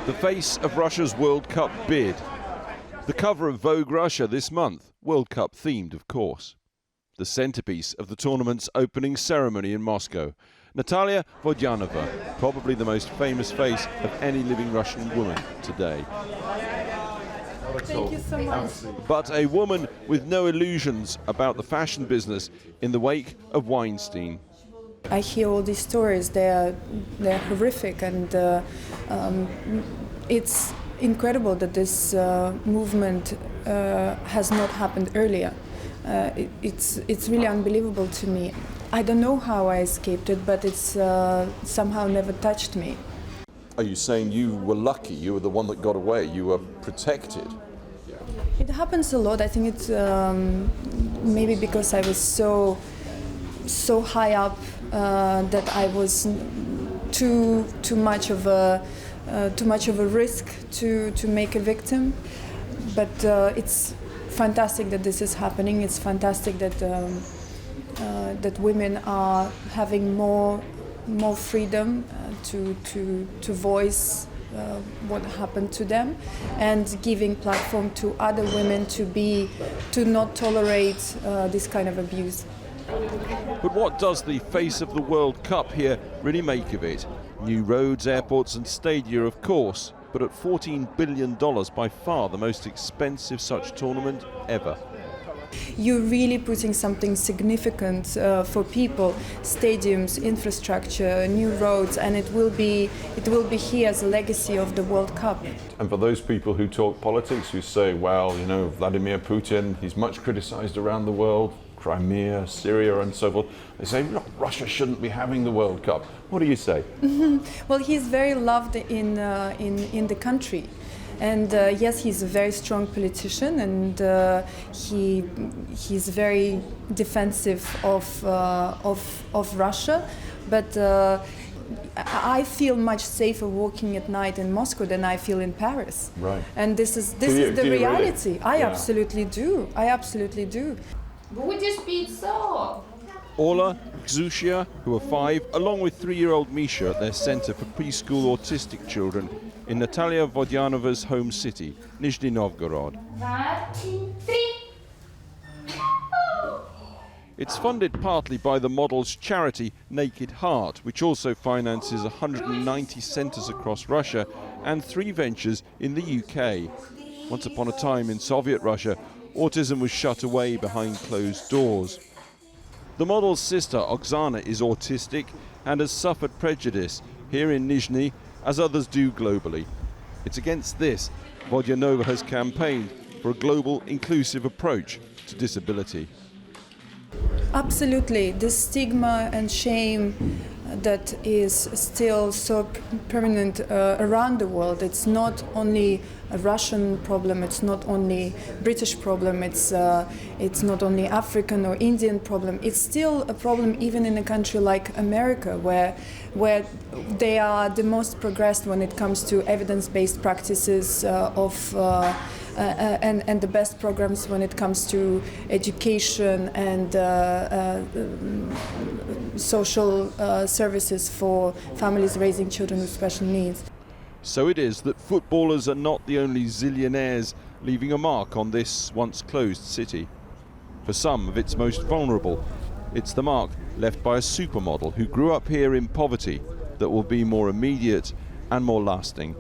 the face of Russia's World Cup bid. The cover of Vogue Russia this month, World Cup themed of course. The centrepiece of the tournament's opening ceremony in Moscow, Natalia Vodianova, probably the most famous face of any living Russian woman today. Thank you so much. But a woman with no illusions about the fashion business in the wake of Weinstein. I hear all these stories, they're horrific, and it's incredible that this movement has not happened earlier. It's really unbelievable to me. I don't know how I escaped it, but it's somehow never touched me. Are you saying you were lucky, you were the one that got away, you were protected? It happens a lot. I think it's maybe because I was so high up that I was too much of a risk to make a victim. But it's fantastic that this is happening. It's fantastic that that women are having more freedom to voice what happened to them, and giving platform to other women to not tolerate this kind of abuse. But what does the face of the World Cup here really make of it? New roads, airports and stadia, of course, but at $14 billion, by far the most expensive such tournament ever. You're really putting something significant for people, stadiums, infrastructure, new roads, and it will be here as a legacy of the World Cup. And for those people who talk politics, who say, well, you know, Vladimir Putin, he's much criticized around the world, Crimea, Syria and so forth, they say, look, Russia shouldn't be having the World Cup. What do you say? Well, he's very loved in the country. And yes, he's a very strong politician, and he's very defensive of Russia. But I feel much safer walking at night in Moscow than I feel in Paris. Right. And this is the reality. Really? I absolutely do. I absolutely do. Будешь пиццу? Orla, Xushia, who are 5, along with 3-year-old Misha at their centre for preschool autistic children in Natalia Vodianova's home city, Nizhny Novgorod. 1, 2, 3. It's funded partly by the model's charity Naked Heart, which also finances 190 centres across Russia and 3 ventures in the UK. Once upon a time in Soviet Russia, autism was shut away behind closed doors. The model's sister, Oksana, is autistic and has suffered prejudice here in Nizhny, as others do globally. It's against this Vodianova has campaigned for a global, inclusive approach to disability. Absolutely. This stigma and shame that is still so permanent around the world. It's not only a Russian problem, it's not only British problem, it's not only African or Indian problem. It's still a problem even in a country like America, where they are the most progressed when it comes to evidence-based practices and the best programs when it comes to education and social services for families raising children with special needs. So it is that footballers are not the only zillionaires leaving a mark on this once closed city. For some of its most vulnerable, it's the mark left by a supermodel who grew up here in poverty that will be more immediate and more lasting.